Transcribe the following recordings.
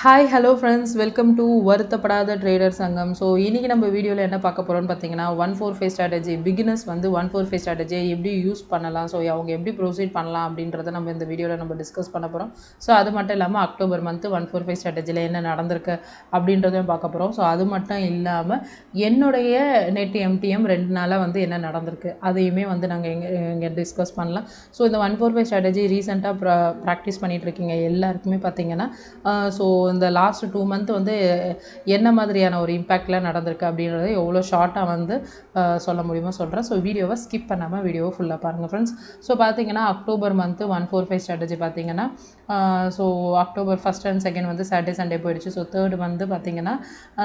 Hi, hello friends, welcome to Varuthapadatha trader சங்கம். So இன்றைக்கி நம்ம வீடியோவில் என்ன பார்க்க போகிறோம்னு பார்த்தீங்கன்னா 145 ஸ்ட்ராட்டஜி பிகினர்ஸ் வந்து 145 ஸ்ட்ராட்டஜியை எப்படி யூஸ் பண்ணலாம், ஸோ அவங்க எப்படி ப்ரொசீட் பண்ணலாம் அப்படின்றத நம்ம இந்த வீடியோவில் நம்ம டிஸ்கஸ் பண்ண போகிறோம். ஸோ அது மட்டும் இல்லாமல் அக்டோபர் மந்த்து 145 ஸ்ட்ராட்டஜியில் என்ன நடந்திருக்கு அப்படின்றதையும் பார்க்க போகிறோம். ஸோ அது மட்டும் இல்லாமல் என்னுடைய நெட் எம்டிஎம் 2 நாளாக வந்து என்ன நடந்திருக்கு அதையுமே வந்து நாங்கள் இங்கே டிஸ்கஸ் பண்ணலாம். ஸோ இந்த 145 ஸ்ட்ராட்டஜி ரீசெண்டாக ப்ராக்டிஸ் பண்ணிகிட்டு இருக்கீங்க எல்லாருக்குமே பார்த்தீங்கன்னா ஸோ இந்த லாஸ்ட் 2 மந்த் வந்து என்ன மாதிரியான ஒரு இம்பேக்ட்லாம் நடந்திருக்கு அப்படின்றத எவ்வளோ ஷார்ட்டாக வந்து சொல்ல முடியுமோ சொல்கிறேன். ஸோ வீடியோவை ஸ்கிப் பண்ணாமல் வீடியோவை ஃபுல்லாக பாருங்கள் ஃப்ரெண்ட்ஸ். ஸோ பார்த்தீங்கன்னா அக்டோபர் மந்த்து 145 ஸ்ட்ராட்டஜி பார்த்தீங்கன்னா so October 1st and 2nd வந்து சாட்டர்டே சண்டே போயிடுச்சு. ஸோ 3rd வந்து பார்த்திங்கன்னா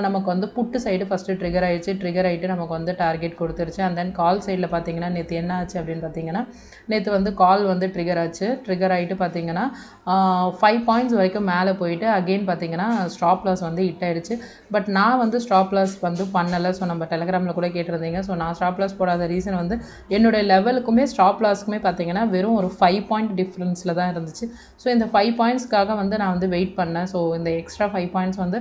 நமக்கு வந்து புட்டு சைடு ஃபஸ்ட்டு ட்ரிகர் ஆகிடுச்சு. ட்ரிகர் ஆகிட்டு நமக்கு வந்து டார்கெட் கொடுத்துருச்சு. அண்ட் தென் கால் சைடில் பார்த்தீங்கன்னா நேற்று என்ன ஆச்சு அப்படின்னு பார்த்தீங்கன்னா நேற்று வந்து கால் வந்து ட்ரிகர் ஆச்சு. ட்ரிகர் ஆகிட்டு பார்த்தீங்கன்னா 5 பாயிண்ட்ஸ் வரைக்கும் மேலே போயிட்டு அகெயின் பார்த்தீங்கன்னா ஸ்டாப் லாஸ் வந்து ஹிட் ஆகிடுச்சு. பட் நான் வந்து ஸ்டாப் லாஸ் வந்து பண்ணலை. ஸோ நம்ம டெலகிராமில் கூட கேட்டிருந்தீங்க. ஸோ நான் ஸ்டாப் லாஸ் போடாத ரீசன் வந்து என்னுடைய லெவலுக்குமே ஸ்டாப் லாஸ்க்குமே பார்த்தீங்கன்னா வெறும் ஒரு 5 பாயிண்ட் டிஃப்ரென்ஸில் தான் இருந்துச்சு. ஸோ இந்த 5 பாயிண்ட்ஸ்க்காக வந்து நான் வந்து வெயிட் பண்ணேன். ஸோ இந்த எக்ஸ்ட்ரா 5 பாயிண்ட்ஸ் வந்து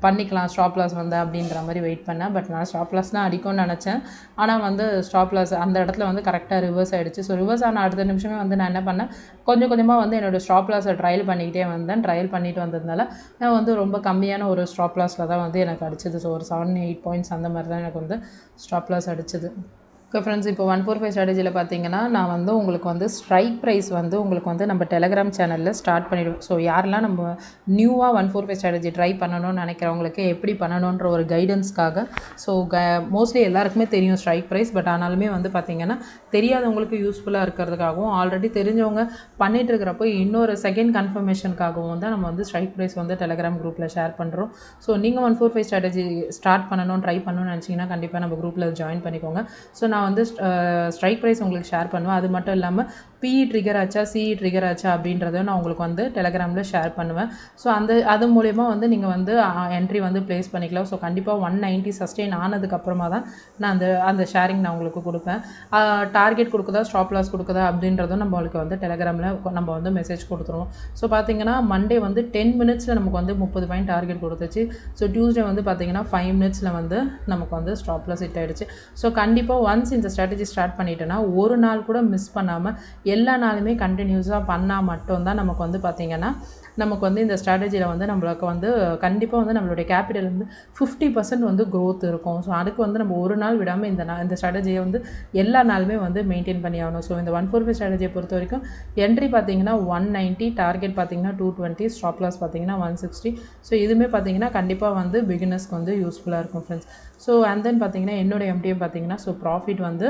பண்ணிக்கலாம் ஸ்டாப் லாஸ் வந்து அப்படின்ற மாதிரி வெயிட் பண்ணேன். பட் நான் ஸ்டாப் லாஸ் தான் அடிக்கும்னு நினச்சேன். ஆனால் வந்து ஸ்டாப் லாஸ் அந்த இடத்துல வந்து கரெக்டாக ரிவர்ஸ் ஆகிடுச்சு. ஸோ ரிவர்ஸ் ஆன அடுத்த நிமிஷமே வந்து நான் என்ன பண்ணேன், கொஞ்சம் கொஞ்சமாக வந்து என்னோடய ஸ்டாப் லாஸை ட்ரையல் பண்ணிக்கிட்டே வந்தேன். ட்ரையல் பண்ணிட்டு வந்ததுனால நான் வந்து ரொம்ப கம்மியான ஒரு ஸ்டாப் லாஸில் தான் வந்து எனக்கு அடிச்சது. ஸோ ஒரு 7-8 பாயிண்ட்ஸ் அந்த மாதிரி தான் எனக்கு வந்து ஸ்டாப் லாஸ் அடிச்சது. ஓகே ஃப்ரெண்ட்ஸ், இப்போ 145 ஸ்ட்ராட்டஜியில் பார்த்தீங்கன்னா நான் வந்து உங்களுக்கு வந்து ஸ்ட்ரைக் ப்ரைஸ் வந்து உங்களுக்கு வந்து நம்ம டெலகிராம் சேனலில் ஸ்டார்ட் பண்ணிவிடுவோம். ஸோ யாரெல்லாம் நம்ம நியூவாக 145 ஸ்ட்ராட்டஜி ட்ரை பண்ணணும்னு நினைக்கிறவங்களுக்கு எப்படி பண்ணணுன்ற ஒரு கைடன்ஸ்க்காக. ஸோ மோஸ்ட்லி எல்லாருக்குமே தெரியும் ஸ்ட்ரைக் ப்ரைஸ். பட் ஆனாலுமே வந்து பார்த்திங்கன்னா தெரியாதவங்களுக்கு யூஸ்ஃபுல்லாக இருக்கிறதுக்காகவும் ஆல்ரெடி தெரிஞ்சவங்க பண்ணிகிட்டு இருக்கிறப்போ இன்னொரு செகண்ட் கன்ஃபர்மேஷனுக்காகவும் தான் நம்ம வந்து ஸ்ட்ரைக் ப்ரைஸ் வந்து டெலகிராம் குரூப்பில் ஷேர் பண்ணுறோம். ஸோ நீங்கள் 145 ஸ்ட்ராட்டஜி ஸ்டார்ட் பண்ணணும் ட்ரை பண்ணணும்னு நினச்சிங்கன்னா கண்டிப்பாக நம்ம குரூப்பில் ஜாயின் பண்ணிக்கோங்க. ஸோ நான் வந்து ஸ்ட்ரைக் ப்ரைஸ் உங்களுக்கு ஷேர் பண்ணுவேன். அது மட்டும் இல்லாமல் பிஇ ட்ரிகர் ஆச்சா சிஇ ட்ரிகர் ஆச்சா அப்படின்றத நான் உங்களுக்கு வந்து டெலகிராமில் ஷேர் பண்ணுவேன். ஸோ அது மூலயமா வந்து நீங்கள் வந்து என்ட்ரி வந்து ப்ளேஸ் பண்ணிக்கலாம். ஸோ கண்டிப்பாக 190 சஸ்டெயின் ஆனதுக்கப்புறமா தான் நான் அந்த ஷேரிங் நான் உங்களுக்கு கொடுப்பேன். டார்கெட் கொடுக்குதா ஸ்டாப் லாஸ் கொடுக்குதா அப்படின்றதும் நம்மளுக்கு வந்து டெலகிராமில் நம்ம வந்து மெசேஜ் கொடுத்துருவோம். ஸோ பார்த்தீங்கன்னா மண்டே வந்து 10 மினிட்ஸில் நமக்கு வந்து 30 பாயிண்ட் டார்கெட் கொடுத்துச்சு. ஸோ டியூஸ்டே வந்து பார்த்தீங்கன்னா 5 மினிட்ஸில் வந்து நமக்கு வந்து ஸ்டாப் லாஸ் ஹிட் ஆகிடுச்சு. ஸோ கண்டிப்பாக ஒன்ஸ் இந்த ஸ்ட்ராட்டஜி ஸ்டார்ட் பண்ணிட்டேன்னா ஒரு நாள் கூட மிஸ் பண்ணாமல் எல்லா நாளுமே கண்டினியூஸாக பண்ணால் மட்டும்தான் நமக்கு வந்து பார்த்திங்கன்னா நமக்கு வந்து இந்த ஸ்ட்ராட்டஜியில் வந்து நம்மளுக்கு வந்து கண்டிப்பாக வந்து நம்மளுடைய கேபிட்டல் வந்து 50% வந்து க்ரோத் இருக்கும். ஸோ அதுக்கு வந்து நம்ம ஒரு நாள் விடாமல் இந்த ஸ்ட்ராட்டஜியை வந்து எல்லா நாளுமே வந்து மெயின்டைன் பண்ணி ஆகணும். ஸோ இந்த 145 ஸ்ட்ராட்டஜியை பொறுத்த வரைக்கும் என்ட்ரி பார்த்திங்கன்னா 190, டார்கெட் பார்த்திங்கன்னா 220, ஸ்டாப் லாஸ் பார்த்திங்கன்னா 160. ஸோ இதுவுமே பார்த்திங்கன்னா கண்டிப்பாக வந்து பிகினர்ஸ்க்கு வந்து யூஸ்ஃபுல்லாக இருக்கும் ஃப்ரெண்ட்ஸ். ஸோ அண்ட் தென் பார்த்திங்கன்னா என்னோடய எம்டிஎம் பார்த்திங்கன்னா ஸோ ப்ராஃபிட் வந்து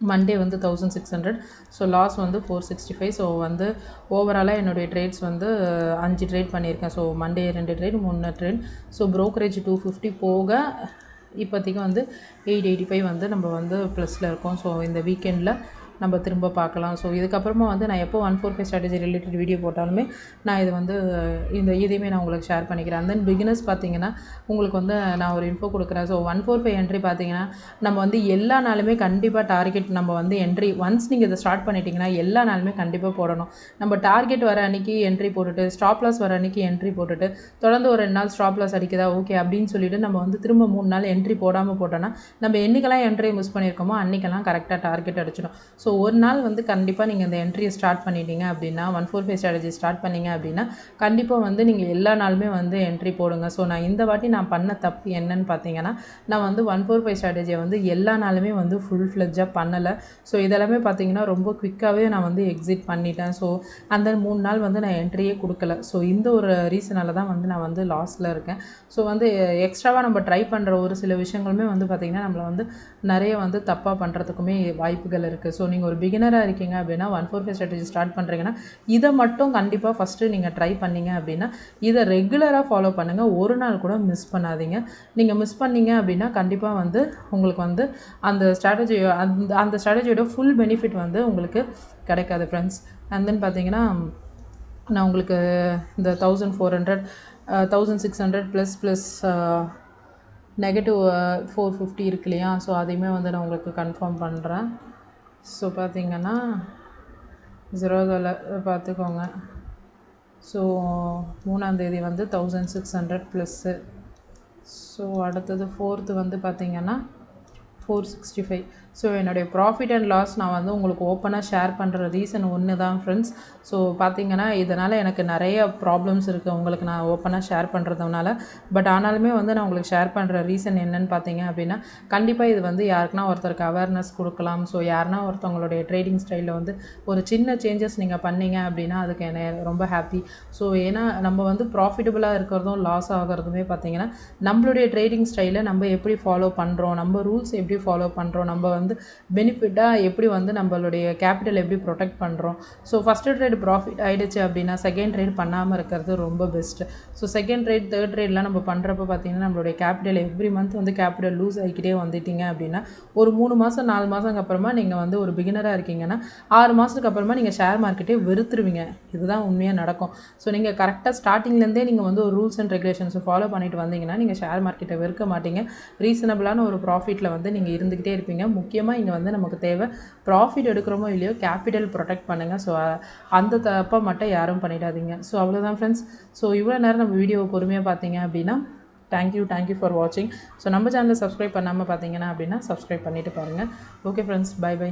மண்டே வந்து 1600, ஸோ லாஸ் வந்து 465. ஸோ வந்து ஓவராலாக என்னுடைய ட்ரேட்ஸ் வந்து 5 ட்ரேட் பண்ணியிருக்கேன். So Monday 2 trade 3 trade. So brokerage 250 போக இப்போதைக்கு வந்து 885 வந்து நம்ம வந்து ப்ளஸில் இருக்கோம். ஸோ இந்த வீக்கெண்டில் நம்ம திரும்ப பார்க்கலாம். ஸோ இதுக்கப்புறமா வந்து நான் எப்போ 145 ஸ்ட்ராட்டஜி ரிலேட்டட் வீடியோ போட்டாலுமே நான் இது வந்து இதையுமே நான் உங்களுக்கு ஷேர் பண்ணிக்கிறேன். தென் பிகினர்ஸ் பார்த்தீங்கன்னா உங்களுக்கு வந்து நான் ஒரு இன்ஃபோ கொடுக்குறேன். ஸோ 145 என்ட்ரி பார்த்தீங்கன்னா நம்ம வந்து எல்லா நாளுமே கண்டிப்பாக டார்கெட் நம்ம வந்து என்ட்ரி ஒன்ஸ் நீங்கள் இதை ஸ்டார்ட் பண்ணிட்டீங்கன்னா எல்லா நாளுமே கண்டிப்பாக போடணும். நம்ம டார்கெட் வர அன்றைக்கி என்ட்ரி போட்டுட்டு ஸ்டாப் லாஸ் வர அன்றைக்கி என்ட்ரி போட்டுட்டு தொடர்ந்து ஒரு 2 நாள் ஸ்டாப் லாஸ் அடிக்குதா ஓகே அப்படின்னு சொல்லிட்டு நம்ம வந்து திரும்ப 3 நாள் என்ட்ரி போடாமல் போட்டோன்னா நம்ம என்றைக்கெல்லாம் என்ட்ரி மிஸ் பண்ணியிருக்கோமோ அன்றைக்கெல்லாம் கரெக்டாக டார்கெட் அடிச்சிடும். ஸோ ஒரு நாள் வந்து கண்டிப்பாக நீங்கள் இந்த என்ட்ரியை ஸ்டார்ட் பண்ணிட்டீங்க அப்படின்னா 145 ஸ்ட்ராட்டஜி ஸ்டார்ட் பண்ணிங்க அப்படின்னா கண்டிப்பாக வந்து நீங்கள் எல்லா நாளுமே வந்து என்ட்ரி போடுங்க. ஸோ நான் இந்த வாட்டி நான் பண்ண தப்பு என்னன்னு பார்த்தீங்கன்னா நான் வந்து 145 ஸ்ட்ராட்டஜியை வந்து எல்லா நாளுமே வந்து ஃபுல் ஃப்ளெட்ஜாக பண்ணலை. ஸோ இதெல்லாமே பார்த்தீங்கன்னா ரொம்ப குவிக்காகவே நான் வந்து எக்ஸிட் பண்ணிட்டேன். ஸோ அந்த 3 நாள் வந்து நான் என்ட்ரியே கொடுக்கல. ஸோ இந்த ஒரு ரீசனால் தான் வந்து நான் வந்து லாஸில் இருக்கேன். ஸோ வந்து எக்ஸ்ட்ராவாக நம்ம ட்ரை பண்ணுற ஒரு சில விஷயங்களுமே வந்து பார்த்திங்கன்னா நம்மளை வந்து நிறைய வந்து தப்பாக பண்ணுறதுக்குமே வாய்ப்புகள் இருக்குது. ஸோ நீங்கள் ஒரு பிகினராக இருக்கீங்க அப்படின்னா 145 ஸ்ட்ராட்டஜி ஸ்டார்ட் பண்ணுறீங்கன்னா இதை மட்டும் கண்டிப்பாக ஃபஸ்ட்டு நீங்கள் ட்ரை பண்ணிங்க அப்படின்னா இதை ரெகுலராக ஃபாலோ பண்ணுங்கள். ஒரு நாள் கூட மிஸ் பண்ணாதீங்க. நீங்கள் மிஸ் பண்ணிங்க அப்படின்னா கண்டிப்பாக வந்து உங்களுக்கு வந்து அந்த ஸ்ட்ராட்டஜியோட ஃபுல் பெனிஃபிட் வந்து உங்களுக்கு கிடைக்காது ஃப்ரெண்ட்ஸ். அண்ட் தென் பார்த்தீங்கன்னா நான் உங்களுக்கு இந்த 1400 1600 ப்ளஸ் நெகட்டிவ் 450 இருக்கு இல்லையா, ஸோ அதையுமே வந்து நான் உங்களுக்கு கன்ஃபார்ம் பண்ணுறேன். ஸோ பார்த்திங்கன்னா ஜெரோதாவில் பார்த்துக்கோங்க. ஸோ 3ஆம் தேதி வந்து 1600 ப்ளஸ்ஸு. ஸோ அடுத்தது 4th வந்து பார்த்திங்கன்னா 465. ஸோ என்னுடைய ப்ராஃபிட் அண்ட் லாஸ் நான் வந்து உங்களுக்கு ஓப்பனாக ஷேர் பண்ணுற ரீசன் ஒன்று தான் ஃப்ரெண்ட்ஸ். ஸோ பார்த்தீங்கன்னா இதனால் எனக்கு நிறைய ப்ராப்ளம்ஸ் இருக்குது உங்களுக்கு நான் ஓப்பனாக ஷேர் பண்ணுறதுனால. பட் ஆனாலுமே வந்து நான் உங்களுக்கு ஷேர் பண்ணுற ரீசன் என்னன்னு பார்த்தீங்க அப்படின்னா, கண்டிப்பாக இது வந்து யாருக்குனா ஒருத்தருக்கு அவேர்னஸ் கொடுக்கலாம். ஸோ யாருனா ஒருத்தவங்களுடைய ட்ரேடிங் ஸ்டைலில் வந்து ஒரு சின்ன சேஞ்சஸ் நீங்கள் பண்ணீங்க அப்படின்னா அதுக்கு என்ன ரொம்ப ஹாப்பி. ஸோ ஏன்னா நம்ம வந்து ப்ராஃபிட்டபுளாக இருக்கிறதும் லாஸ் ஆகிறதுமே பார்த்தீங்கன்னா நம்மளுடைய ட்ரேடிங் ஸ்டைலை நம்ம எப்படி ஃபாலோ பண்ணுறோம், நம்ம ரூல்ஸ் எப்படி ஃபாலோ பண்ணுறோம், நம்ம வந்து பெனிஃபிட்டாக எப்படி வந்து நம்மளுடைய கேபிட்டல் எப்படி ப்ரொடெக்ட் பண்ணுறோம். ஸோ ஃபஸ்ட்டு ட்ரேட் ப்ராஃபிட் ஆகிடுச்சு அப்படின்னா செகண்ட் ட்ரேட் பண்ணாமல் இருக்கிறது ரொம்ப best. So second trade third ட்ரேட்லாம் நம்ம பண்ணுறப்ப பார்த்திங்கன்னா நம்மளுடைய கேபிட்டல் எவ்ரி மந்த் வந்து கேபிட்டல் லூஸ் ஆகிக்கிட்டே வந்துட்டிங்க அப்படின்னா ஒரு 3 மாதம் 4 மாதத்துக்கு அப்புறமா நீங்கள் வந்து ஒரு பிகினராக இருக்கீங்கன்னா 6 மாதத்துக்கு அப்புறமா நீங்கள் ஷேர் மார்க்கெட்டே வெறுத்துருவீங்க. இதுதான் உண்மையாக நடக்கும். ஸோ நீங்கள் கரெக்டாக ஸ்டார்டிங்லேருந்தே நீங்கள் வந்து ஒரு ரூல்ஸ் அண்ட் ரெகுலேஷன்ஸை ஃபாலோ பண்ணிட்டு வந்தீங்கன்னா நீங்கள் ஷேர் மார்க்கெட்டை வெறுக்க மாட்டீங்க. ரீசனபிளான ஒரு ப்ராஃபிட்டில் வந்து நீங்கள் இருந்துக்கிட்டே இருப்பீங்க. முக்கியமாக இங்கே வந்து நமக்கு தேவை ப்ராஃபிட் எடுக்கிறோமோ இல்லையோ கேபிட்டல் ப்ரொடெக்ட் பண்ணுங்கள். ஸோ அந்த தப்பை மட்டும் யாரும் பண்ணிடாதீங்க. ஸோ அவ்வளோதான் ஃப்ரெண்ட்ஸ். ஸோ இவ்வளோ நேரம் நம்ம வீடியோவை பொறுமையாக பார்த்தீங்க அப்படின்னா தேங்க்யூ ஃபார் வாட்சிங். ஸோ நம்ம சேனலை சப்ஸ்கிரைப் பண்ணாமல் பார்த்தீங்கன்னா அப்படின்னா சப்ஸ்கிரைப் பண்ணிவிட்டு பாருங்கள். Okay friends, bye by.